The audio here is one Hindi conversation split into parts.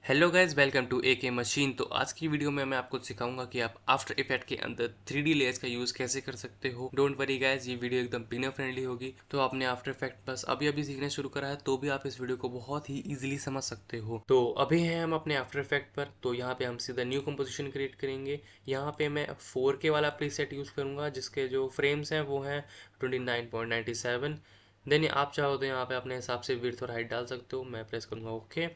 हेलो गाइस, वेलकम टू ए के मशीन। तो आज की वीडियो में मैं आपको सिखाऊंगा कि आप आफ्टर इफेक्ट के अंदर 3D लेयर्स का यूज़ कैसे कर सकते हो। डोंट वरी गाइस, ये वीडियो एकदम बिगिनर फ्रेंडली होगी। तो आपने आफ्टर इफेक्ट बस अभी अभी सीखना शुरू करा है तो भी आप इस वीडियो को बहुत ही इजीली समझ सकते हो। तो अभी हैं हम अपने आफ्टर इफेक्ट पर। तो यहाँ पे हम सीधा न्यू कंपोजिशन क्रिएट करेंगे। यहाँ पे मैं 4K वाला प्रीसेट यूज़ करूँगा जिसके जो फ्रेम्स हैं वो हैं 29.97। देन आप चाहो तो यहाँ पे अपने हिसाब से विड्थ और हाइट डाल सकते हो। मैं प्रेस करूँगा ओके।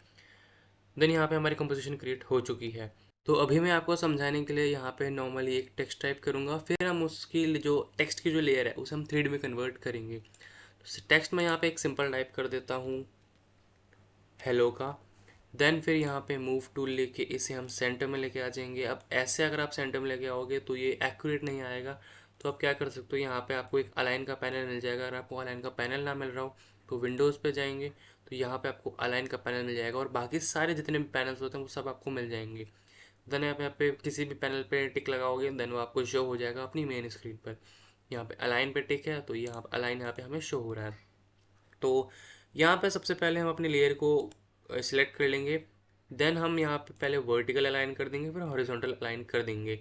देन यहाँ पे हमारी कंपोजिशन क्रिएट हो चुकी है। तो अभी मैं आपको समझाने के लिए यहाँ पे नॉर्मली एक टेक्स्ट टाइप करूँगा, फिर हम उसकी जो टेक्स्ट की जो लेयर है उसे हम 3D में कन्वर्ट करेंगे। तो टेक्स्ट में यहाँ पे एक सिंपल टाइप कर देता हूँ हेलो का। देन फिर यहाँ पे मूव टूल लेके इसे हम सेंटर में लेके आ जाएंगे। अब ऐसे अगर आप सेंटर में लेके आओगे तो ये एक्यूरेट नहीं आएगा। तो आप क्या कर सकते हो, यहाँ पे आपको एक अलाइन का पैनल मिल जाएगा। अगर आपको अलाइन का पैनल ना मिल रहा हो तो विंडोज़ पे जाएंगे, तो यहाँ पे आपको अलाइन का पैनल मिल जाएगा और बाकी सारे जितने भी पैनल्स होते हैं वो सब आपको मिल जाएंगे। देन आप यहाँ पे किसी भी पैनल पे टिक लगाओगे देन वो आपको शो हो जाएगा अपनी मेन स्क्रीन पर। यहाँ पे अलाइन पे टिक है तो यहाँ अलाइन यहाँ पे हमें शो हो रहा है। तो यहाँ पे सबसे पहले हम अपनी लेयर को सिलेक्ट कर लेंगे। देन हम यहाँ पे पहले वर्टिकल अलाइन कर देंगे, फिर हॉरिजॉन्टल अलाइन कर देंगे।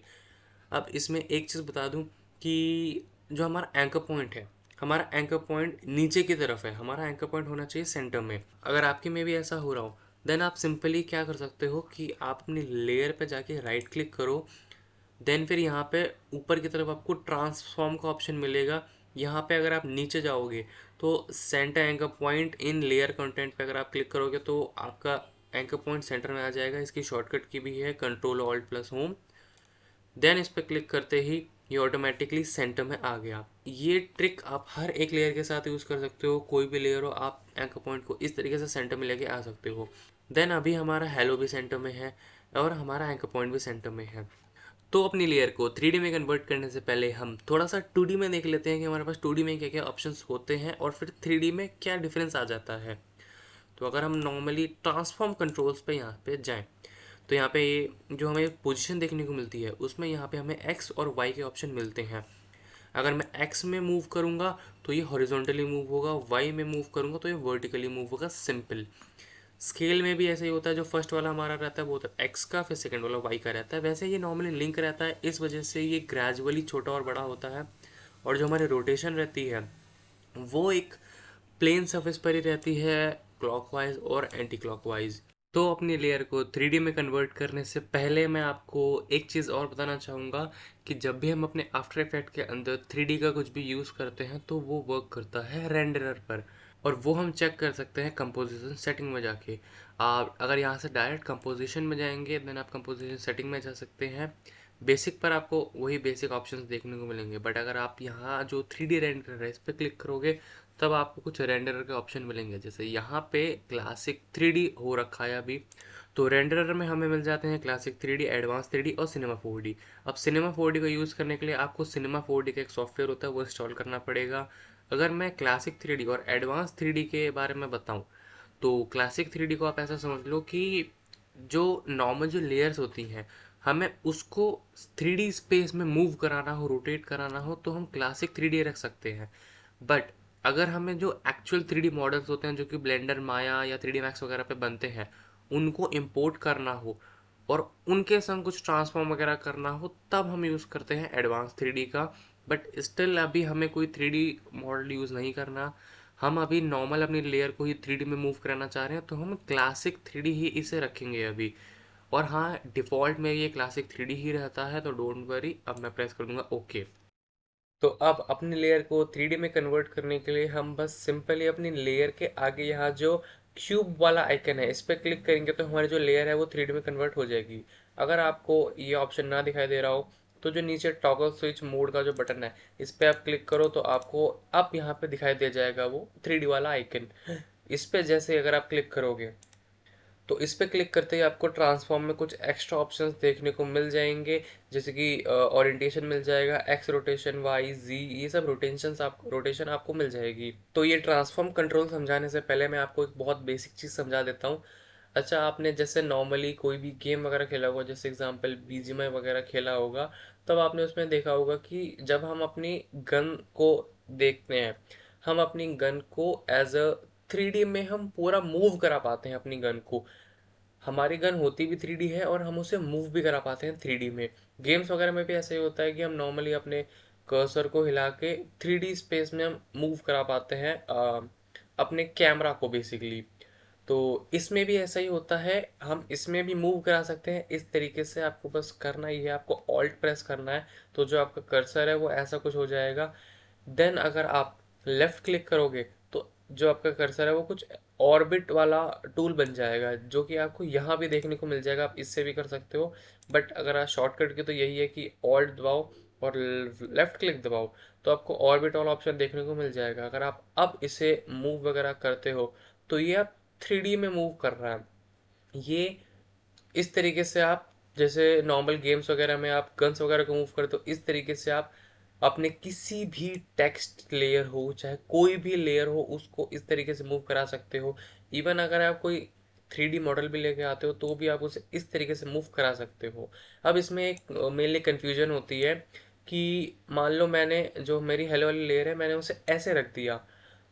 अब इसमें एक चीज़ बता दूं कि जो हमारा एंकर पॉइंट है, हमारा एंकर पॉइंट नीचे की तरफ है। हमारा एंकर पॉइंट होना चाहिए सेंटर में। अगर आपके में भी ऐसा हो रहा हो देन आप सिंपली क्या कर सकते हो कि आप अपनी लेयर पे जाके राइट क्लिक करो। देन फिर यहाँ पे ऊपर की तरफ आपको ट्रांसफॉर्म का ऑप्शन मिलेगा। यहाँ पे अगर आप नीचे जाओगे तो centre anchor point in layer content पे अगर आप क्लिक करोगे तो आपका एंकर पॉइंट सेंटर में आ जाएगा। इसकी शॉर्टकट की भी है control alt plus home. Then इस पर क्लिक करते ही ये ऑटोमेटिकली सेंटर में आ गया। ये ट्रिक आप हर एक लेयर के साथ यूज़ कर सकते हो। कोई भी लेयर हो आप एंकर पॉइंट को इस तरीके से सेंटर में लेके आ सकते हो। देन अभी हमारा हेलो भी सेंटर में है और हमारा एंकर पॉइंट भी सेंटर में है। तो अपनी लेयर को 3D में कन्वर्ट करने से पहले हम थोड़ा सा 2D में देख लेते हैं कि हमारे पास 2D में क्या क्या ऑप्शंस होते हैं और फिर 3D में क्या डिफरेंस आ जाता है। तो अगर हम नॉर्मली ट्रांसफॉर्म कंट्रोल्स पे यहाँ पे जाएं तो यहाँ पे ये जो हमें पोजीशन देखने को मिलती है उसमें यहाँ पे हमें एक्स और वाई के ऑप्शन मिलते हैं। अगर मैं एक्स में मूव करूँगा तो ये हॉरिजॉन्टली मूव होगा, वाई में मूव करूँगा तो ये वर्टिकली मूव होगा। सिंपल। स्केल में भी ऐसे ही होता है, जो फर्स्ट वाला हमारा रहता है वो होता है एक्स का, फिर सेकंड वाला वाई का रहता है। वैसे ये नॉर्मली लिंक रहता है, इस वजह से ये ग्रेजुअली छोटा और बड़ा होता है। और जो हमारी रोटेशन रहती है वो एक प्लेन सरफेस पर ही रहती है, क्लॉकवाइज और एंटी क्लॉकवाइज। तो अपनी लेयर को 3D में कन्वर्ट करने से पहले मैं आपको एक चीज़ और बताना चाहूँगा कि जब भी हम अपने आफ्टर इफेक्ट के अंदर 3D का कुछ भी यूज़ करते हैं तो वो वर्क करता है रेंडरर पर। और वो हम चेक कर सकते हैं कंपोजिशन सेटिंग में जाके। आप अगर यहाँ से डायरेक्ट कंपोजिशन में जाएंगे देन आप कंपोजिशन सेटिंग में जा सकते हैं। बेसिक पर आपको वही बेसिक ऑप्शंस देखने को मिलेंगे, बट अगर आप यहाँ जो 3D रेंडर है इस पर क्लिक करोगे तब आपको कुछ रेंडरर के ऑप्शन मिलेंगे। जैसे यहाँ पे क्लासिक 3D हो रखा है अभी, तो रेंडरर में हमें मिल जाते हैं क्लासिक 3D, एडवांस 3D और सिनेमा 4D। अब सिनेमा 4D को यूज़ करने के लिए आपको सिनेमा 4D का एक सॉफ्टवेयर होता है वो इंस्टॉल करना पड़ेगा। अगर मैं क्लासिक 3D और एडवांस 3D के बारे में बताऊँ तो क्लासिक 3D को आप ऐसा समझ लो कि जो नॉर्मल जो लेयर्स होती हैं हमें उसको 3D स्पेस में मूव कराना हो, रोटेट कराना हो तो हम क्लासिक 3D रख सकते हैं। बट अगर हमें जो एक्चुअल 3D मॉडल्स होते हैं जो कि ब्लेंडर, माया या 3D मैक्स वगैरह पे बनते हैं उनको इंपोर्ट करना हो और उनके संग कुछ ट्रांसफॉर्म वगैरह करना हो तब हम यूज़ करते हैं एडवांस 3D का। बट स्टिल अभी हमें कोई 3D मॉडल यूज़ नहीं करना। हम अभी नॉर्मल अपनी लेयर को ही 3D में मूव कराना चाह रहे हैं तो हम क्लासिक 3D ही इसे रखेंगे अभी। और हाँ, डिफ़ॉल्ट में ये क्लासिक 3D ही रहता है तो डोंट वरी। अब मैं प्रेस कर दूंगा ओके। तो अब अपनी लेयर को 3D में कन्वर्ट करने के लिए हम बस सिंपली अपनी लेयर के आगे यहाँ जो क्यूब वाला आइकन है इस पर क्लिक करेंगे तो हमारी जो लेयर है वो 3D में कन्वर्ट हो जाएगी। अगर आपको ये ऑप्शन ना दिखाई दे रहा हो तो जो नीचे टॉगल स्विच मोड का जो बटन है इस पर आप क्लिक करो तो आपको अब यहाँ पे दिखाई दे जाएगा वो 3D वाला आइकन। इस पे जैसे अगर आप क्लिक करोगे तो इस पे क्लिक करते ही आपको ट्रांसफॉर्म में कुछ एक्स्ट्रा ऑप्शंस देखने को मिल जाएंगे। जैसे कि ओरिएंटेशन मिल जाएगा, एक्स रोटेशन, वाई, जी, ये सब रोटेशन आपको मिल जाएगी। तो ये ट्रांसफॉर्म कंट्रोल समझाने से पहले मैं आपको एक बहुत बेसिक चीज़ समझा देता हूँ। अच्छा, आपने जैसे नॉर्मली कोई भी गेम वगैरह खेला होगा, जैसे एग्जांपल बीजीएमआई वगैरह खेला होगा, तब आपने उसमें देखा होगा कि जब हम अपनी गन को देखते हैं, हम अपनी गन को एज अ 3D में हम पूरा मूव करा पाते हैं अपनी गन को। हमारी गन होती भी 3D है और हम उसे मूव भी करा पाते हैं 3D में। गेम्स वगैरह में भी ऐसा ही होता है कि हम नॉर्मली अपने कर्सर को हिला के 3D स्पेस में हम मूव करा पाते हैं अपने कैमरा को बेसिकली। तो इसमें भी ऐसा ही होता है, हम इसमें भी मूव करा सकते हैं इस तरीके से। आपको बस करना ही है, आपको ऑल्ट प्रेस करना है, तो जो आपका कर्सर है वो ऐसा कुछ हो जाएगा। देन अगर आप लेफ्ट क्लिक करोगे तो जो आपका कर्सर है वो कुछ ऑर्बिट वाला टूल बन जाएगा, जो कि आपको यहाँ भी देखने को मिल जाएगा। आप इससे भी कर सकते हो, बट अगर आप शॉर्टकट की तो यही है कि ऑल्ट दबाओ और लेफ्ट क्लिक दबाओ, तो आपको ऑर्बिट वाला ऑप्शन देखने को मिल जाएगा। अगर आप अब इसे मूव वगैरह करते हो तो ये आप 3D में मूव कर रहा है। ये इस तरीके से आप, जैसे नॉर्मल गेम्स वगैरह में आप गन्स वगैरह को मूव करते हो, इस तरीके से आप अपने किसी भी टेक्स्ट लेयर हो, चाहे कोई भी लेयर हो, उसको इस तरीके से मूव करा सकते हो। इवन अगर आप कोई 3D मॉडल भी लेके आते हो तो भी आप उसे इस तरीके से मूव करा सकते हो। अब इसमें एक मेनली कन्फ्यूजन होती है कि मान लो मैंने जो मेरी हेलो वाली लेयर है मैंने उसे ऐसे रख दिया,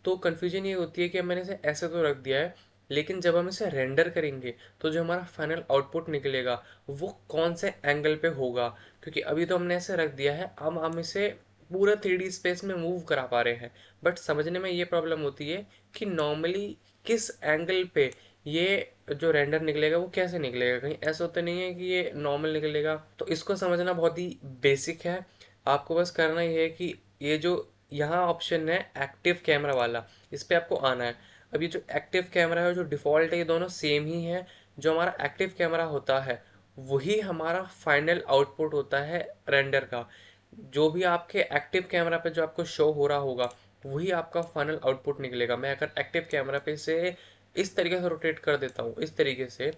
तो कन्फ्यूजन ये होती है कि मैंने इसे ऐसे तो रख दिया है, लेकिन जब हम इसे रेंडर करेंगे तो जो हमारा फाइनल आउटपुट निकलेगा वो कौन से एंगल पे होगा। क्योंकि अभी तो हमने ऐसे रख दिया है, अब हम इसे पूरा 3D स्पेस में मूव करा पा रहे हैं, बट समझने में ये प्रॉब्लम होती है कि नॉर्मली किस एंगल पे ये जो रेंडर निकलेगा वो कैसे निकलेगा। कहीं ऐसा तो नहीं है कि ये नॉर्मल निकलेगा। तो इसको समझना बहुत ही बेसिक है। आपको बस करना ही है कि ये जो यहाँ ऑप्शन है एक्टिव कैमरा वाला, इस पे आपको आना है। अब ये जो एक्टिव कैमरा है, जो डिफ़ॉल्ट है, ये दोनों सेम ही है। जो हमारा एक्टिव कैमरा होता है वही हमारा फाइनल आउटपुट होता है रेंडर का। जो भी आपके एक्टिव कैमरा पे जो आपको शो हो रहा होगा वही आपका फाइनल आउटपुट निकलेगा। मैं अगर एक्टिव कैमरा पे से इस तरीके से रोटेट कर देता हूँ, इस तरीके से,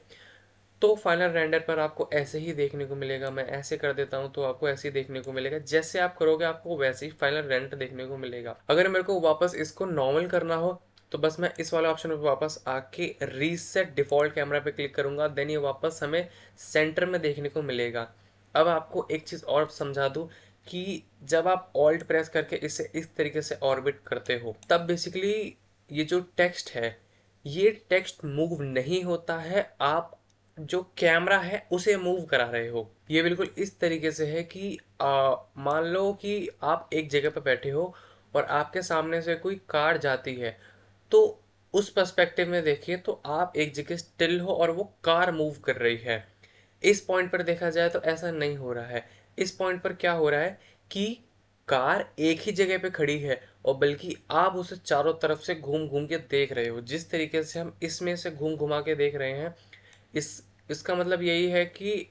तो फाइनल रेंडर पर आपको ऐसे ही देखने को मिलेगा। मैं ऐसे कर देता हूँ तो आपको ऐसे ही देखने को मिलेगा। जैसे आप करोगे आपको वैसे ही फाइनल रेंडर देखने को मिलेगा। अगर मेरे को वापस इसको नॉर्मल करना हो तो बस मैं इस वाले ऑप्शन पे वापस आके रीसेट डिफॉल्ट कैमरा पे क्लिक करूंगा, देन ये वापस हमें सेंटर में देखने को मिलेगा। अब आपको एक चीज़ और समझा दूं कि जब आप ऑल्ट प्रेस करके इसे इस तरीके से ऑर्बिट करते हो तब बेसिकली ये जो टेक्स्ट है ये टेक्स्ट मूव नहीं होता है, आप जो कैमरा है उसे मूव करा रहे हो। ये बिल्कुल इस तरीके से है कि मान लो कि आप एक जगह पर बैठे हो और आपके सामने से कोई कार जाती है, तो उस पर्सपेक्टिव में देखिए तो आप एक जगह स्टिल हो और वो कार मूव कर रही है। इस पॉइंट पर देखा जाए तो ऐसा नहीं हो रहा है। इस पॉइंट पर क्या हो रहा है कि कार एक ही जगह पे खड़ी है और बल्कि आप उसे चारों तरफ से घूम घूम के देख रहे हो। जिस तरीके से हम इसमें से घूम घुमा के देख रहे हैं, इस इसका मतलब यही है कि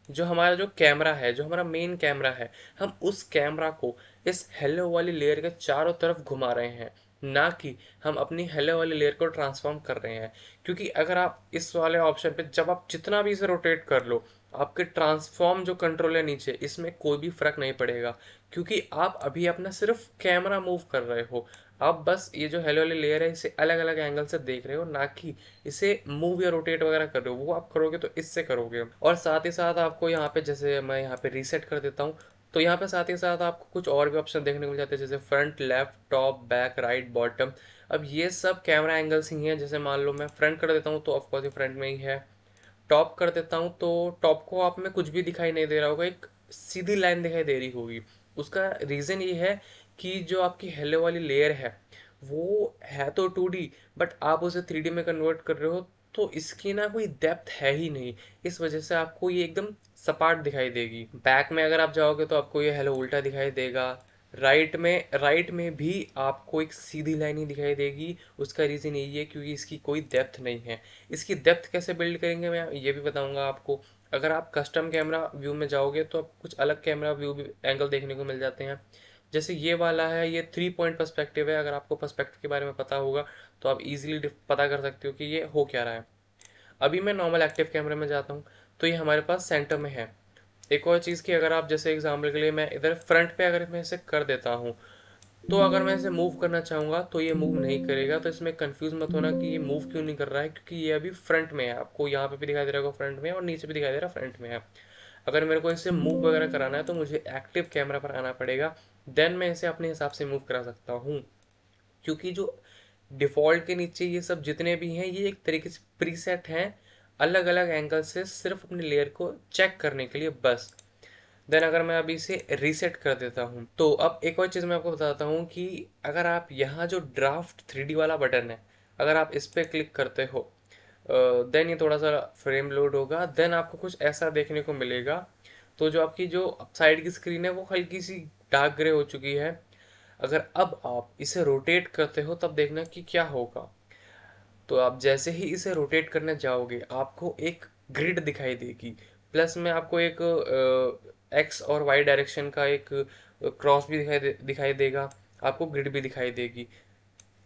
जो हमारा जो कैमरा है, जो हमारा मेन कैमरा है, हम उस कैमरा को इस हेलो वाली लेयर के चारों तरफ घुमा रहे हैं, ना कि हम अपनी हेलो वाली लेयर को ट्रांसफॉर्म कर रहे हैं। क्योंकि अगर आप इस वाले ऑप्शन पे जब आप जितना भी इसे रोटेट कर लो, आपके ट्रांसफॉर्म जो कंट्रोल है नीचे, इसमें कोई भी फर्क नहीं पड़ेगा। क्योंकि आप अभी अपना सिर्फ कैमरा मूव कर रहे हो। आप बस ये जो हेलो वाली लेयर है इसे अलग अलग एंगल से देख रहे हो, ना कि इसे मूव या रोटेट वगैरह कर रहे हो। वो आप करोगे तो इससे करोगे। और साथ ही साथ आपको यहाँ पे, जैसे मैं यहाँ पे रीसेट कर देता हूँ, तो यहाँ पे साथ ही साथ आपको कुछ और भी ऑप्शन देखने को मिल जाते हैं, जैसे front, left, top, back, right, bottom. अब ये सब कैमरा एंगल्स ही हैं। जैसे मान लो मैं फ्रंट कर देता हूँ तो ऑफकोर्स ये फ्रंट में ही है। टॉप कर देता हूँ तो टॉप को आप में कुछ भी दिखाई नहीं दे रहा होगा, एक सीधी लाइन दिखाई दे रही होगी। उसका रीज़न ये है कि जो आपकी हेलो वाली लेयर है वो है तो 2D, बट आप उसे 3D में कन्वर्ट कर रहे हो, तो इसकी ना कोई डेप्थ है ही नहीं। इस वजह से आपको ये एकदम सपाट दिखाई देगी। बैक में अगर आप जाओगे तो आपको ये हेलो उल्टा दिखाई देगा। राइट में भी आपको एक सीधी लाइन ही दिखाई देगी। उसका रीज़न यही है क्योंकि इसकी कोई डेप्थ नहीं है। इसकी डेप्थ कैसे बिल्ड करेंगे मैं ये भी बताऊंगा आपको। अगर आप कस्टम कैमरा व्यू में जाओगे तो आप कुछ अलग कैमरा व्यू भी एंगल देखने को मिल जाते हैं। जैसे ये वाला है, ये 3 पॉइंट पर्सपेक्टिव है। अगर आपको पर्सपेक्टिव के बारे में पता होगा तो आप इजीली पता कर सकते हो कि ये हो क्या रहा है। अभी मैं नॉर्मल एक्टिव कैमरे में जाता हूँ तो ये हमारे पास सेंटर में है। एक और चीज़ की, अगर आप जैसे एग्जाम्पल के लिए मैं इधर फ्रंट पे अगर मैं इसे कर देता हूँ तो अगर मैं इसे मूव करना चाहूँगा तो ये मूव नहीं करेगा। तो इसमें कंफ्यूज मत होना कि ये मूव क्यों नहीं कर रहा है, क्योंकि ये अभी फ्रंट में है। आपको यहाँ पे भी दिखाई दे रहा होगा फ्रंट में है और नीचे भी दिखाई दे रहा है फ्रंट में है। अगर मेरे को इसे मूव वगैरह कराना है तो मुझे एक्टिव कैमरा पर आना पड़ेगा, देन मैं इसे अपने हिसाब से मूव करा सकता हूँ। क्योंकि जो डिफ़ॉल्ट के नीचे ये सब जितने भी हैं ये एक तरीके से प्रीसेट हैं। अलग अलग एंगल से सिर्फ अपने लेयर को चेक करने के लिए बस। देन अगर मैं अभी इसे रीसेट कर देता हूँ, तो अब एक और चीज़ मैं आपको बताता हूँ कि अगर आप यहाँ जो ड्राफ्ट 3D वाला बटन है, अगर आप इस पर क्लिक करते हो, देन ये थोड़ा सा फ्रेम लोड होगा, देन आपको कुछ ऐसा देखने को मिलेगा। तो जो आपकी जो साइड की स्क्रीन है वो हल्की सी डार्क ग्रे हो चुकी है। अगर अब आप इसे रोटेट करते हो तब देखना कि क्या होगा। तो आप जैसे ही इसे रोटेट करने जाओगे आपको एक ग्रिड दिखाई देगी, प्लस में आपको एक एक्स और वाई डायरेक्शन का एक क्रॉस भी दिखाई देगा, आपको ग्रिड भी दिखाई देगी।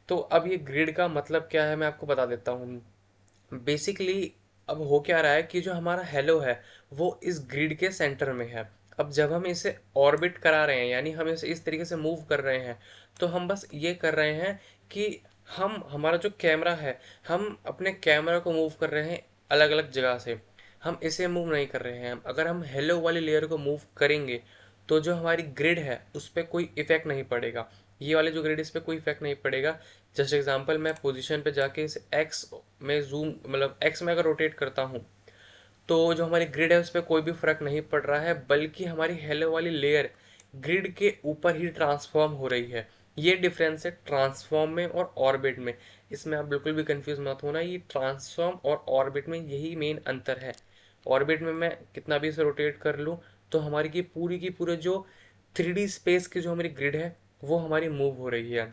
तो अब ये ग्रिड का मतलब क्या है मैं आपको बता देता हूँ। बेसिकली अब हो क्या रहा है कि जो हमारा हेलो है वो इस ग्रिड के सेंटर में है। अब जब हम इसे ऑर्बिट करा रहे हैं, यानी हम इसे इस तरीके से मूव कर रहे हैं, तो हम बस ये कर रहे हैं कि हम हमारा जो कैमरा है, हम अपने कैमरा को मूव कर रहे हैं अलग अलग जगह से, हम इसे मूव नहीं कर रहे हैं। अगर हम हेलो वाली लेयर को मूव करेंगे तो जो हमारी ग्रिड है उस पर कोई इफेक्ट नहीं पड़ेगा, ये वाले जो ग्रिड इस पर कोई इफेक्ट नहीं पड़ेगा। जस्ट एग्जांपल, मैं पोजीशन पे जाके इसे एक्स में जूम, मतलब एक्स में अगर रोटेट करता हूँ, तो जो हमारी ग्रिड है उस पर कोई भी फर्क नहीं पड़ रहा है, बल्कि हमारी हेलो वाली लेयर ग्रिड के ऊपर ही ट्रांसफॉर्म हो रही है। ये डिफरेंस है ट्रांसफॉर्म में और ऑर्बिट में। इसमें आप बिल्कुल भी कंफ्यूज मत होना, ये ट्रांसफॉर्म और ऑर्बिट में यही मेन अंतर है। ऑर्बिट में मैं कितना भी इसे रोटेट कर लूँ तो हमारी की पूरे जो 3D स्पेस की जो हमारी ग्रिड है वो हमारी मूव हो रही है।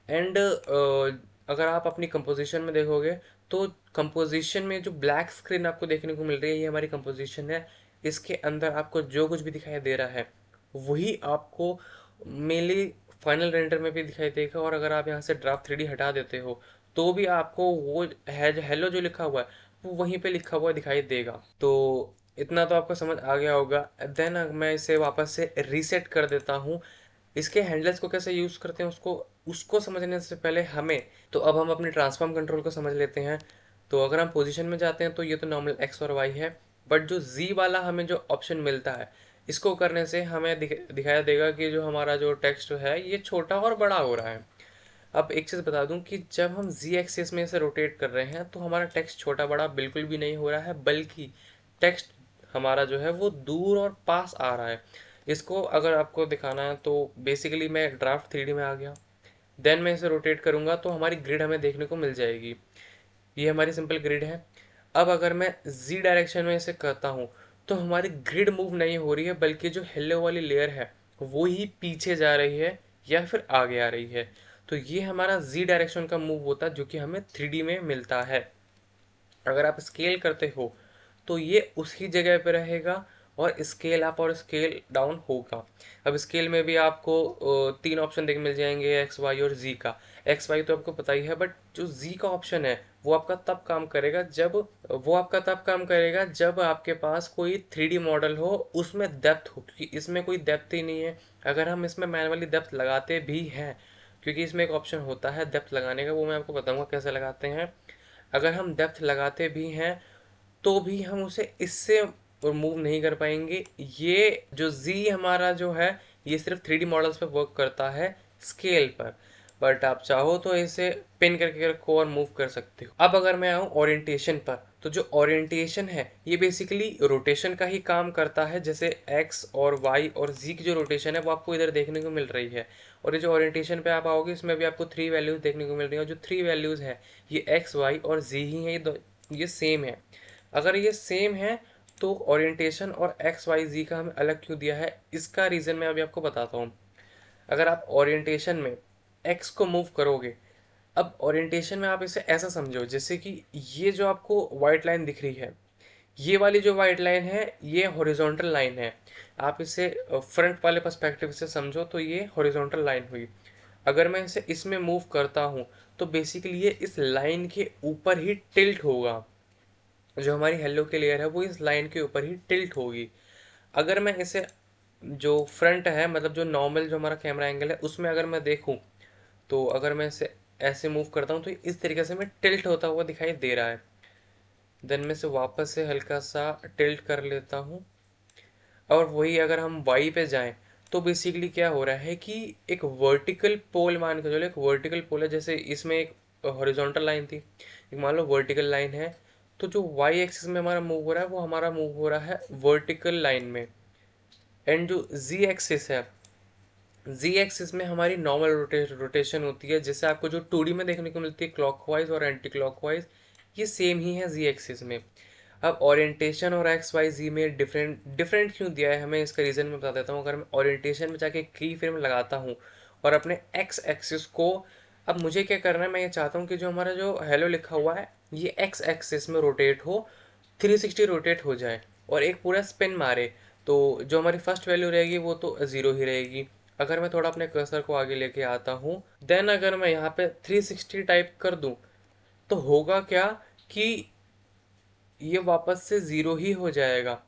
एंड अगर आप अपनी कंपोजिशन में देखोगे तो कंपोजिशन में जो ब्लैक स्क्रीन आपको देखने को मिल रही है ये हमारी कंपोजिशन है। इसके अंदर आपको जो कुछ भी दिखाई दे रहा है वही आपको मेनली फाइनल रेंडर में भी दिखाई देगा। और अगर आप यहाँ से ड्राफ्ट 3D हटा देते हो तो भी आपको वो है हेलो जो लिखा हुआ है वो वहीं पे लिखा हुआ दिखाई देगा। तो इतना तो आपको समझ आ गया होगा। देन मैं इसे वापस से रीसेट कर देता हूँ। इसके हैंडल्स को कैसे यूज़ करते हैं उसको उसको समझने से पहले हमें, तो अब हम अपने ट्रांसफॉर्म कंट्रोल को समझ लेते हैं। तो अगर हम पोजीशन में जाते हैं तो ये तो नॉर्मल एक्स और वाई है, बट जो जी वाला हमें जो ऑप्शन मिलता है इसको करने से हमें दिखाया देगा कि जो हमारा जो टेक्स्ट है ये छोटा और बड़ा हो रहा है। अब एक चीज़ बता दूं कि जब हम जी एक्सिस में इसे रोटेट कर रहे हैं तो हमारा टेक्स्ट छोटा बड़ा बिल्कुल भी नहीं हो रहा है, बल्कि टेक्स्ट हमारा जो है वो दूर और पास आ रहा है। इसको अगर आपको दिखाना है तो बेसिकली मैं ड्राफ्ट 3D में आ गया, देन मैं इसे रोटेट करूंगा तो हमारी ग्रिड हमें देखने को मिल जाएगी। ये हमारी सिंपल ग्रिड है। अब अगर मैं जी डायरेक्शन में इसे करता हूँ तो हमारी ग्रिड मूव नहीं हो रही है, बल्कि जो हेलो वाली लेयर है वो ही पीछे जा रही है या फिर आगे आ रही है। तो ये हमारा जी डायरेक्शन का मूव होता है जो कि हमें 3D में मिलता है। अगर आप स्केल करते हो तो ये उसी जगह पे रहेगा और स्केल अप और स्केल डाउन होगा। अब स्केल में भी आपको तीन ऑप्शन देख मिल जाएंगे, एक्स वाई और जी का। एक्स वाई तो आपको पता ही है, बट जो जी का ऑप्शन है वो आपका तब काम करेगा जब आपके पास कोई 3D मॉडल हो, उसमें डेप्थ हो, क्योंकि इसमें कोई डेप्थ ही नहीं है। अगर हम इसमें मैनुअली डेप्थ लगाते भी हैं, क्योंकि इसमें एक ऑप्शन होता है डेप्थ लगाने का, वो मैं आपको बताऊंगा कैसे लगाते हैं। अगर हम डेप्थ लगाते भी हैं तो भी हम उसे इससे मूव नहीं कर पाएंगे। ये जो Z हमारा जो है ये सिर्फ 3D मॉडल्स पे वर्क करता है, स्केल पर। बट आप चाहो तो इसे पिन करके रखो और मूव कर सकते हो। अब अगर मैं आऊँ ओरिएंटेशन पर, तो जो ओरिएंटेशन है ये बेसिकली रोटेशन का ही काम करता है। जैसे X और Y और Z की जो रोटेशन है वो आपको इधर देखने को मिल रही है, और ये जो ओरिएंटेशन पे आप आओगे इसमें भी आपको 3 वैल्यूज देखने को मिल रही है, और जो 3 वैल्यूज है ये X Y और Z ही है, ये सेम है। अगर ये सेम है तो ओरिएंटेशन और एक्स वाई जी का हमें अलग क्यों दिया है, इसका रीज़न मैं अभी आपको बताता हूँ। अगर आप ओरिएंटेशन में एक्स को मूव करोगे, अब ओरिएंटेशन में आप इसे ऐसा समझो जैसे कि ये जो आपको वाइट लाइन दिख रही है, ये वाली जो वाइट लाइन है ये हॉरिजॉन्टल लाइन है। आप इसे फ्रंट वाले पर्सपेक्टिव से समझो तो ये हॉरिजॉन्टल लाइन हुई। अगर मैं इसे इसमें मूव करता हूँ तो बेसिकली ये इस लाइन के ऊपर ही टिल्ट होगा। जो हमारी हेलो की लेयर है वो इस लाइन के ऊपर ही टिल्ट होगी। अगर मैं इसे जो फ्रंट है, मतलब जो नॉर्मल जो हमारा कैमरा एंगल है उसमें अगर मैं देखूं, तो अगर मैं इसे ऐसे मूव करता हूं तो इस तरीके से मैं टिल्ट होता हुआ दिखाई दे रहा है। देन मैं इसे वापस से हल्का सा टिल्ट कर लेता हूं। और वही अगर हम वाई पे जाएं तो बेसिकली क्या हो रहा है कि एक वर्टिकल पोल मान के चलो, एक वर्टिकल पोल है, जैसे इसमें एक हॉरिजॉन्टल लाइन थी, एक मान लो वर्टिकल लाइन है, तो जो वाई एक्सिस में हमारा मूव हो रहा है वो हमारा मूव हो रहा है वर्टिकल लाइन में। एंड जो जी एक्सिस है, जी एक्सिस में हमारी नॉर्मल रोटेशन होती है, जैसे आपको जो 2D में देखने को मिलती है क्लॉकवाइज और एंटी क्लॉकवाइज, ये सेम ही है जी एक्सिस में। अब ओरिएंटेशन और एक्स वाई जी में डिफरेंट डिफरेंट क्यों दिया है हमें, इसका रीज़न मैं बता देता हूँ। अगर मैं ओरिएंटेशन में जाके की फ्रेम लगाता हूँ और अपने एक्स एक्सिस को, अब मुझे क्या करना है, मैं ये चाहता हूँ कि जो हमारा जो हेलो लिखा हुआ है ये एक्स एक्सिस में रोटेट हो, 360 रोटेट हो जाए और एक पूरा स्पिन मारे। तो जो हमारी फर्स्ट वैल्यू रहेगी वो तो ज़ीरो ही रहेगी। अगर मैं थोड़ा अपने कर्सर को आगे लेके आता हूँ, देन अगर मैं यहाँ पे 360 टाइप कर दूँ तो होगा क्या कि ये वापस से ज़ीरो ही हो जाएगा।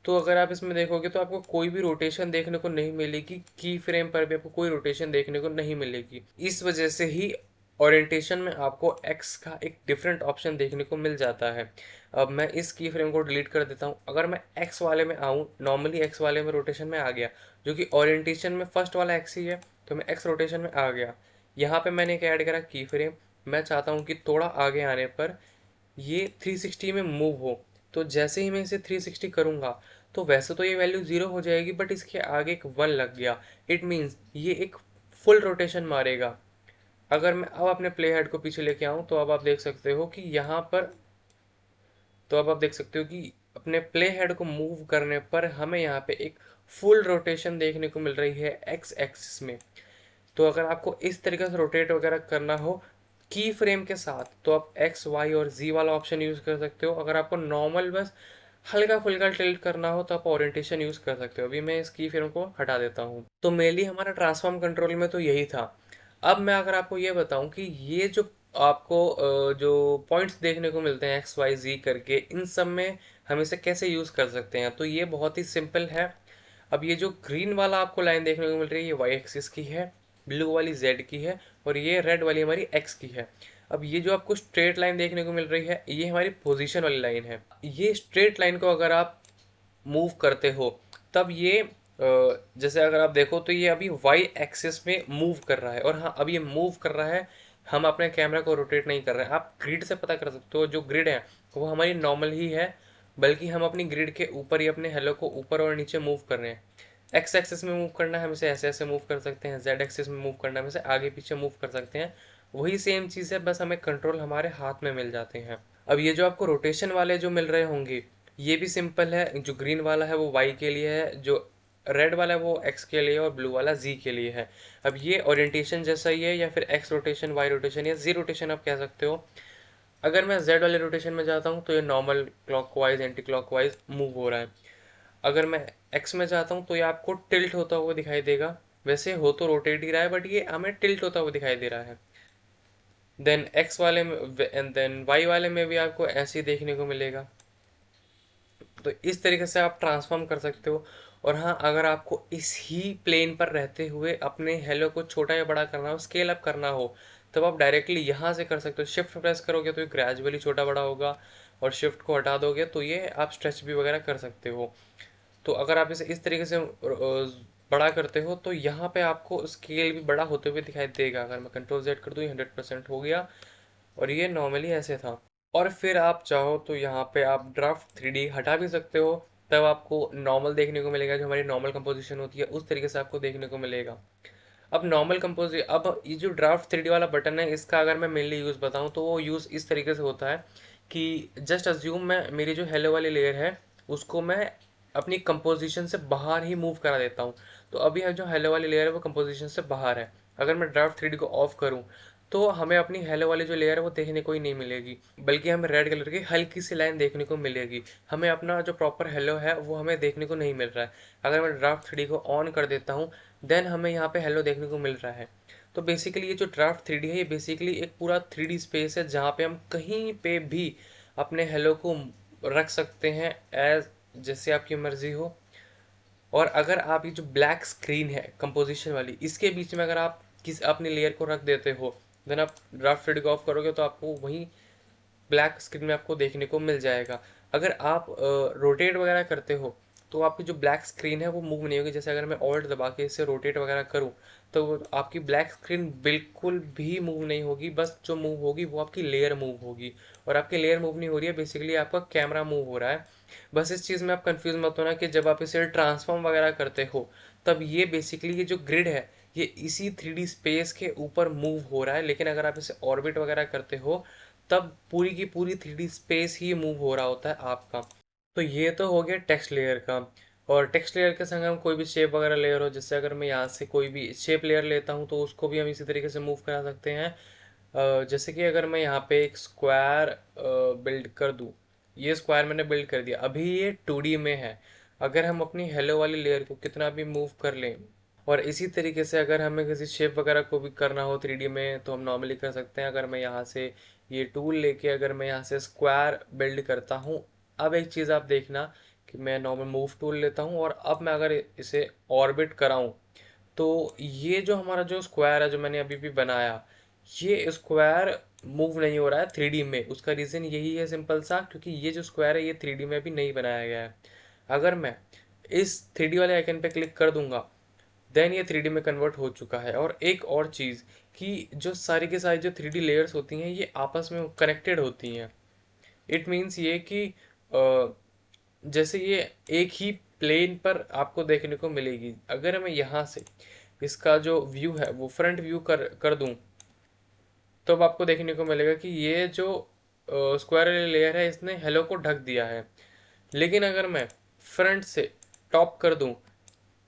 तो अगर आप इसमें देखोगे तो आपको कोई भी रोटेशन देखने को नहीं मिलेगी, की फ्रेम पर भी आपको कोई रोटेशन देखने को नहीं मिलेगी। इस वजह से ही ओरिएंटेशन में आपको एक्स का एक डिफरेंट ऑप्शन देखने को मिल जाता है। अब मैं इस की फ्रेम को डिलीट कर देता हूँ। अगर मैं एक्स वाले में आऊँ, नॉर्मली एक्स वाले में रोटेशन में आ गया, जो कि ओरिएंटेशन में फर्स्ट वाला एक्स ही है, तो मैं एक्स रोटेशन में आ गया। यहाँ पे मैंने क्या ऐड करा, की फ्रेम। मैं चाहता हूँ कि थोड़ा आगे आने पर ये 360 में मूव हो। तो जैसे ही मैं इसे 360 करूँगा तो वैसे तो ये वैल्यू ज़ीरो हो जाएगी, बट इसके आगे एक 1 लग गया। इट मीन्स ये एक फुल रोटेशन मारेगा। अगर मैं अब अपने प्ले हेड को पीछे लेके आऊँ तो अब आप देख सकते हो कि यहाँ पर, तो अब आप देख सकते हो कि अपने प्ले हेड को मूव करने पर हमें यहाँ पे एक फुल रोटेशन देखने को मिल रही है एक्स एक्सिस में। तो अगर आपको इस तरीके से रोटेट वगैरह करना हो की फ्रेम के साथ, तो आप एक्स वाई और जी वाला ऑप्शन यूज़ कर सकते हो। अगर आपको नॉर्मल बस हल्का फुल्का टिल्ट करना हो तो आप ओरिएंटेशन यूज़ कर सकते हो। अभी मैं इस की फ्रेम को हटा देता हूँ। तो मेनली हमारा ट्रांसफॉर्म कंट्रोल में तो यही था। अब मैं अगर आपको ये बताऊं कि ये जो आपको जो पॉइंट्स देखने को मिलते हैं एक्स वाई जी करके, इन सब में हम इसे कैसे यूज़ कर सकते हैं, तो ये बहुत ही सिंपल है। अब ये जो ग्रीन वाला आपको लाइन देखने को मिल रही है ये वाई एक्सिस की है, ब्लू वाली जेड की है और ये रेड वाली हमारी एक्स की है। अब ये जो आपको स्ट्रेट लाइन देखने को मिल रही है ये हमारी पोजीशन वाली लाइन है। ये स्ट्रेट लाइन को अगर आप मूव करते हो तब ये जैसे अगर आप देखो तो ये अभी वाई एक्सिस में मूव कर रहा है, और हाँ अब ये मूव कर रहा है, हम अपने कैमरा को रोटेट नहीं कर रहे हैं। आप ग्रिड से पता कर सकते हो, जो ग्रिड है वो हमारी नॉर्मल ही है, बल्कि हम अपनी ग्रिड के ऊपर ही अपने हेलो को ऊपर और नीचे मूव कर रहे हैं। एक्स एक्सिस में मूव करना है हम इसे ऐसे ऐसे मूव कर सकते हैं, जेड एक्सिस में मूव करना है हम इसे आगे पीछे मूव कर सकते हैं। वही सेम चीज़ है, बस हमें कंट्रोल हमारे हाथ में मिल जाते हैं। अब ये जो आपको रोटेशन वाले जो मिल रहे होंगे ये भी सिंपल है। जो ग्रीन वाला है वो वाई के लिए है, जो रेड वाला है वो एक्स के लिए और ब्लू वाला जी के लिए है। अब ये ओरिएंटेशन जैसा ही है, या फिर एक्स रोटेशन वाई रोटेशन या जी रोटेशन आप कह सकते हो। अगर मैं जेड वाले रोटेशन में जाता हूँ तो ये normal clockwise anti clockwise move हो रहा है। अगर मैं एक्स में जाता हूँ तो ये आपको टिल्ट होता हुआ दिखाई देगा। वैसे हो तो रोटेट ही रहा है, बट ये हमें टिल्ट होता हुआ दिखाई दे रहा है। देन एक्स वाले में एंड देन वाई वाले में भी आपको ऐसे ही देखने को मिलेगा। तो इस तरीके से आप ट्रांसफॉर्म कर सकते हो। और हाँ, अगर आपको इस ही प्लेन पर रहते हुए अपने हेलो को छोटा या बड़ा करना हो, स्केल अप करना हो, तब आप डायरेक्टली यहाँ से कर सकते हो। शिफ्ट प्रेस करोगे तो ये ग्रेजुअली छोटा बड़ा होगा, और शिफ्ट को हटा दोगे तो ये आप स्ट्रेच भी वगैरह कर सकते हो। तो अगर आप इसे इस तरीके से बड़ा करते हो तो यहाँ पे आपको स्केल भी बड़ा होते हुए दिखाई देगा। अगर मैं कंट्रोल जेड कर दूँ 100% हो गया, और ये नॉर्मली ऐसे था। और फिर आप चाहो तो यहाँ पे आप ड्राफ्ट 3D हटा भी सकते हो, तब आपको नॉर्मल देखने को मिलेगा। जो हमारी नॉर्मल कंपोजिशन होती है उस तरीके से आपको देखने को मिलेगा। अब नॉर्मल कंपोजि अब ये जो ड्राफ्ट 3D वाला बटन है इसका अगर मैं मेनली यूज़ बताऊँ तो वो यूज़ इस तरीके से होता है कि जस्ट अज्यूम मैं मेरी जो हेलो वाली लेयर है उसको मैं अपनी कंपोजिशन से बाहर ही मूव करा देता हूँ। तो अभी जो हेलो वाली लेयर है वो कंपोजिशन से बाहर है। अगर मैं ड्राफ्ट 3D को ऑफ करूँ तो हमें अपनी हेलो वाली जो लेयर है वो देखने को ही नहीं मिलेगी, बल्कि हमें रेड कलर की हल्की सी लाइन देखने को मिलेगी। हमें अपना जो प्रॉपर हेलो है वो हमें देखने को नहीं मिल रहा है। अगर मैं ड्राफ्ट 3D को ऑन कर देता हूँ देन हमें यहाँ पे हेलो देखने को मिल रहा है। तो बेसिकली ये जो ड्राफ्ट 3D है ये बेसिकली एक पूरा 3D स्पेस है जहाँ पे हम कहीं पे भी अपने हेलो को रख सकते हैं एज जैसे आपकी मर्जी हो। और अगर आप ये जो ब्लैक स्क्रीन है कंपोजिशन वाली, इसके बीच में अगर आप किस अपनी लेयर को रख देते हो, देन आप ड्राफ्ट 3D को ऑफ करोगे तो आपको वहीं ब्लैक स्क्रीन में आपको देखने को मिल जाएगा। अगर आप रोटेट वगैरह करते हो तो आपकी जो ब्लैक स्क्रीन है वो मूव नहीं होगी। जैसे अगर मैं ऑल्ट दबा के इसे रोटेट वगैरह करूँ तो आपकी ब्लैक स्क्रीन बिल्कुल भी मूव नहीं होगी, बस जो मूव होगी वो आपकी लेयर मूव होगी। और आपकी लेयर मूव नहीं हो रही है, बेसिकली आपका कैमरा मूव हो रहा है। बस इस चीज़ में आप कंफ्यूज मत होना कि जब आप इसे ट्रांसफॉर्म वगैरह करते हो तब ये बेसिकली ये जो ग्रिड है ये इसी 3D स्पेस के ऊपर मूव हो रहा है, लेकिन अगर आप इसे ऑर्बिट वगैरह करते हो तब पूरी की पूरी 3D स्पेस ही मूव हो रहा होता है आपका। तो ये तो हो गया टेक्स्ट लेयर का। और टेक्स्ट लेयर के संग हम कोई भी शेप वगैरह लेयर हो, जैसे अगर मैं यहाँ से कोई भी शेप लेयर लेता हूँ तो उसको भी हम इसी तरीके से मूव करा सकते हैं। जैसे कि अगर मैं यहाँ पे एक स्क्वायर बिल्ड कर दूँ, ये स्क्वायर मैंने बिल्ड कर दिया, अभी ये 2D में है। अगर हम अपनी हेलो वाली लेयर को कितना भी मूव कर लें, और इसी तरीके से अगर हमें किसी शेप वगैरह को भी करना हो 3D में तो हम नॉर्मली कर सकते हैं। अगर मैं यहाँ से ये टूल लेके अगर मैं यहाँ से स्क्वायर बिल्ड करता हूँ, अब एक चीज़ आप देखना कि मैं नॉर्मल मूव टूल लेता हूँ और अब मैं अगर इसे ऑर्बिट कराऊँ तो ये जो हमारा जो स्क्वायर है जो मैंने अभी भी बनाया, ये स्क्वायर मूव नहीं हो रहा है 3D में। उसका रीज़न यही है सिंपल सा, क्योंकि ये जो स्क्वायर है ये 3D में भी नहीं बनाया गया है। अगर मैं इस 3D वाले आइकन पे क्लिक कर दूंगा देन ये 3D में कन्वर्ट हो चुका है। और एक और चीज़ कि जो सारी के सारी जो 3D लेयर्स होती हैं ये आपस में कनेक्टेड होती हैं। इट मीन्स ये कि जैसे ये एक ही प्लेन पर आपको देखने को मिलेगी। अगर मैं यहाँ से इसका जो व्यू है वो फ्रंट व्यू कर दूं तो अब आपको देखने को मिलेगा कि ये जो स्क्वायर लेयर है इसने हेलो को ढक दिया है। लेकिन अगर मैं फ्रंट से टॉप कर दूं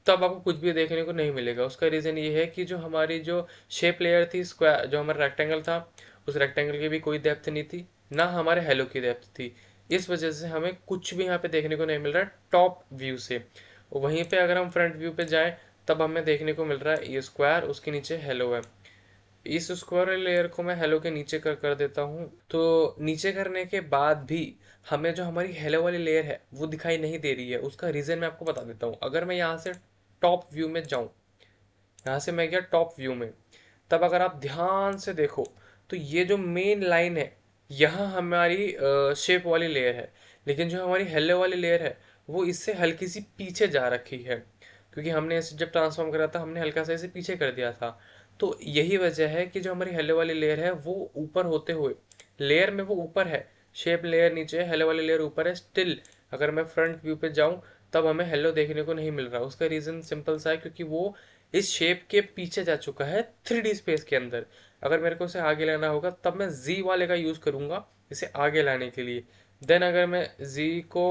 तब आपको कुछ भी देखने को नहीं मिलेगा। उसका रीज़न ये है कि जो हमारी जो शेप लेयर थी, स्क्वायर जो हमारा रेक्टेंगल था, उस रेक्टेंगल की भी कोई डेप्थ नहीं थी, ना हमारे हेलो की डेप्थ थी। इस वजह से हमें कुछ भी यहाँ पे देखने को नहीं मिल रहा है टॉप व्यू से। वहीं पे अगर हम फ्रंट व्यू पे जाएं तब हमें देखने को मिल रहा है ये स्क्वायर, उसके नीचे हेलो है। इस स्क्वायर लेयर को मैं हेलो के नीचे कर देता हूँ, तो नीचे करने के बाद भी हमें जो हमारी हेलो वाली लेयर है वो दिखाई नहीं दे रही है। उसका रीज़न मैं आपको बता देता हूँ। अगर मैं यहाँ से टॉप व्यू में जाऊँ, यहाँ से मैं गया टॉप व्यू में, तब अगर आप ध्यान से देखो तो ये जो मेन लाइन है यहाँ हमारी शेप वाली लेयर है, लेकिन जो हमारी हेलो वाली लेयर है वो इससे हल्की सी पीछे जा रखी है, क्योंकि हमने इसे जब ट्रांसफॉर्म करा था हमने हल्का सा इसे पीछे कर दिया था। तो यही वजह है कि जो हमारी हेलो वाली लेयर है वो ऊपर होते हुए, लेयर में वो ऊपर है, शेप लेयर नीचे है, हेलो वाली लेयर ऊपर है। स्टिल अगर मैं फ्रंट व्यू पे जाऊं तब हमें हेलो देखने को नहीं मिल रहा। उसका रीज़न सिंपल सा है, क्योंकि वो इस शेप के पीछे जा चुका है 3D स्पेस के अंदर। अगर मेरे को इसे आगे लाना होगा तब मैं Z वाले का यूज़ करूँगा इसे आगे लाने के लिए। देन अगर मैं Z को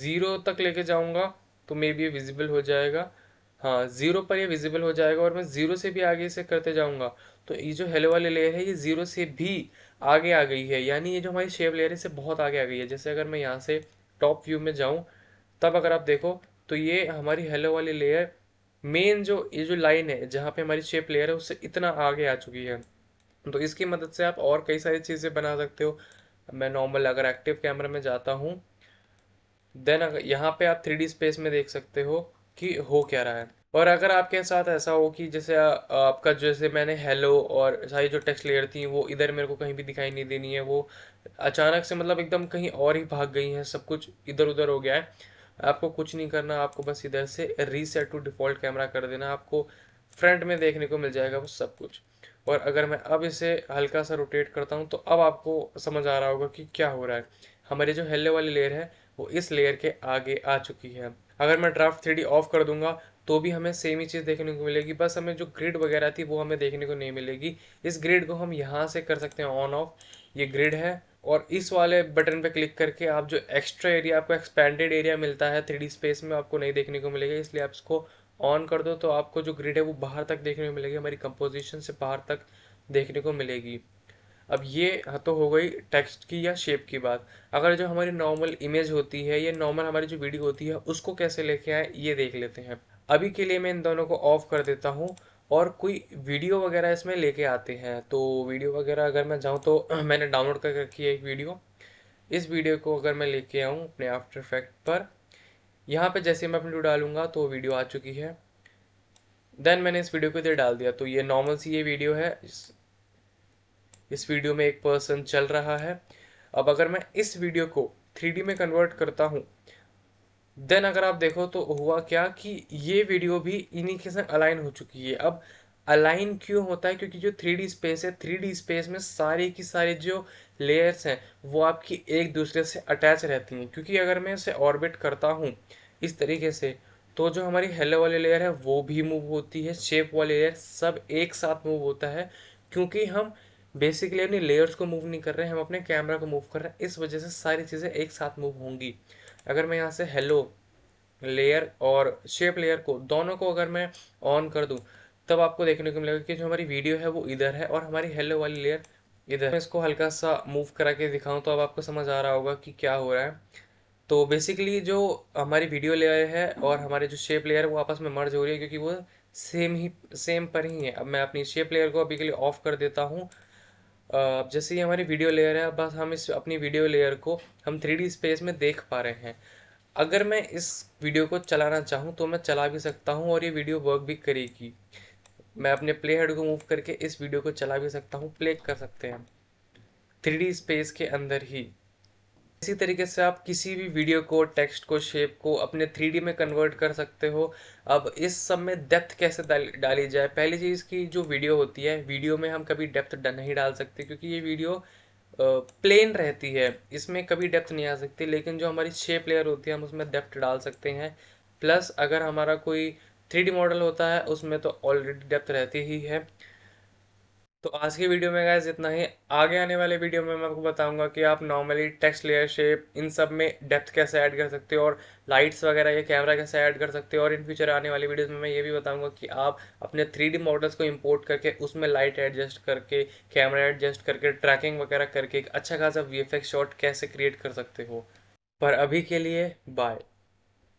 0 तक लेके जाऊँगा तो मे बी ये विजिबल हो जाएगा। हाँ, 0 पर ये विजिबल हो जाएगा। और मैं 0 से भी आगे इसे करते जाऊँगा तो ये जो हेलो वाली लेयर है ये 0 से भी आगे आ गई है, यानी ये जो हमारी शेप लेयर है इससे बहुत आगे आ गई है। जैसे अगर मैं यहाँ से टॉप व्यू में जाऊँ तब अगर आप देखो तो ये हमारी हेलो वाली लेयर मेन जो ये जो लाइन है जहाँ पे हमारी शेप लेयर है उससे इतना आगे आ चुकी है। तो इसकी मदद से आप और कई सारी चीज़ें बना सकते हो। मैं नॉर्मल अगर एक्टिव कैमरा में जाता हूँ देन अगर यहाँ पे आप 3D स्पेस में देख सकते हो कि हो क्या रहा है। और अगर आपके साथ ऐसा हो कि जैसे आपका जैसे मैंने हेलो और सारी जो टेक्स्ट लेयर थी वो इधर मेरे को कहीं भी दिखाई नहीं देनी है, वो अचानक से मतलब एकदम कहीं और ही भाग गई हैं, सब कुछ इधर उधर हो गया है। आपको कुछ नहीं करना, आपको बस इधर से रीसेट टू डिफ़ॉल्ट कैमरा कर देना, आपको फ्रंट में देखने को मिल जाएगा वो सब कुछ। और अगर मैं अब इसे हल्का सा रोटेट करता हूँ तो अब आपको समझ आ रहा होगा कि क्या हो रहा है। हमारी जो हेलो वाली लेयर है वो इस लेयर के आगे आ चुकी है। अगर मैं ड्राफ्ट 3D ऑफ कर दूंगा तो भी हमें सेम ही चीज़ देखने को मिलेगी, बस हमें जो ग्रिड वगैरह थी वो हमें देखने को नहीं मिलेगी। इस ग्रिड को हम यहाँ से कर सकते हैं ऑन ऑफ, ये ग्रिड है। और इस वाले बटन पे क्लिक करके आप जो एक्स्ट्रा एरिया आपको एक्सपेंडेड एरिया मिलता है 3D स्पेस में आपको नहीं देखने को मिलेगा, इसलिए आप इसको ऑन कर दो तो आपको जो ग्रिड है वो बाहर तक देखने को मिलेगी, हमारी कंपोजिशन से बाहर तक देखने को मिलेगी। अब ये तो हो गई टेक्स्ट की या शेप की बात। अगर जो हमारी नॉर्मल इमेज होती है या नॉर्मल हमारी जो वीडियो होती है उसको कैसे लेके आए ये देख लेते हैं। अभी के लिए मैं इन दोनों को ऑफ कर देता हूँ और कोई वीडियो वगैरह इसमें लेके आते हैं। तो वीडियो वगैरह अगर मैं जाऊँ तो मैंने डाउनलोड कर रखी है एक वीडियो। इस वीडियो को अगर मैं लेके आऊँ अपने आफ्टर इफेक्ट पर, यहाँ पे जैसे मैं अपनी वीडियो डालूंगा तो वीडियो आ चुकी है। देन मैंने इस वीडियो को इधर डाल दिया तो ये नॉर्मल सी ये वीडियो है। इस वीडियो में एक पर्सन चल रहा है। अब अगर मैं इस वीडियो को 3D में कन्वर्ट करता हूँ देन अगर आप देखो तो हुआ क्या कि ये वीडियो भी इन्हीं के संग अलाइन हो चुकी है। अब अलाइन क्यों होता है, क्योंकि जो 3D स्पेस है, 3D स्पेस में सारी की सारी जो लेयर्स हैं वो आपकी एक दूसरे से अटैच रहती हैं। क्योंकि अगर मैं इसे ऑर्बिट करता हूँ इस तरीके से, तो जो हमारी हेलो वाली लेयर है वो भी मूव होती है, शेप वाली लेयर सब एक साथ मूव होता है। क्योंकि हम बेसिकली अपनी लेयर्स को मूव नहीं कर रहे हैं, हम अपने कैमरा को मूव कर रहे हैं, इस वजह से सारी चीज़ें एक साथ मूव होंगी। अगर मैं यहाँ से हेलो लेयर और शेप लेयर को दोनों को अगर मैं ऑन कर दूं, तब आपको देखने को मिलेगा कि जो हमारी वीडियो है वो इधर है और हमारी हेलो वाली लेयर इधर। मैं इसको हल्का सा मूव करा के दिखाऊं तो अब आपको समझ आ रहा होगा कि क्या हो रहा है। तो बेसिकली जो हमारी वीडियो लेयर है और हमारे जो शेप लेयर है वो आपस में मर्ज हो रही है, क्योंकि वो सेम पर ही है। अब मैं अपनी शेप लेयर को अभी के लिए ऑफ कर देता हूँ। अब जैसे ही हमारी वीडियो लेयर है, बस हम इस अपनी वीडियो लेयर को हम 3D स्पेस में देख पा रहे हैं। अगर मैं इस वीडियो को चलाना चाहूँ तो मैं चला भी सकता हूँ और ये वीडियो वर्क भी करेगी। मैं अपने प्ले हेड को मूव करके इस वीडियो को चला भी सकता हूँ, प्ले कर सकते हैं 3D स्पेस के अंदर ही। इसी तरीके से आप किसी भी वीडियो को, टेक्स्ट को, शेप को अपने 3D में कन्वर्ट कर सकते हो। अब इस सब में डेप्थ कैसे डाली जाए, पहली चीज़ की जो वीडियो होती है, वीडियो में हम कभी डेप्थ नहीं डाल सकते क्योंकि ये वीडियो प्लेन रहती है, इसमें कभी डेप्थ नहीं आ सकती। लेकिन जो हमारी शेप लेयर होती है हम उसमें डेप्थ डाल सकते हैं। प्लस अगर हमारा कोई 3D मॉडल होता है उसमें तो ऑलरेडी डेप्थ रहती ही है। तो आज की वीडियो में गाइस इतना ही। आगे आने वाले वीडियो में मैं आपको बताऊंगा कि आप नॉर्मली टेक्स्ट लेयर, शेप, इन सब में डेप्थ कैसे ऐड कर सकते हो और लाइट्स वगैरह या कैमरा कैसे ऐड कर सकते हो। और इन फ्यूचर आने वाली वीडियोस में मैं ये भी बताऊंगा कि आप अपने 3D मॉडल्स को इंपोर्ट करके उसमें लाइट एडजस्ट करके, कैमरा एडजस्ट करके, ट्रैकिंग वगैरह करके एक अच्छा खासा VFX शॉट कैसे क्रिएट कर सकते हो। पर अभी के लिए बाय।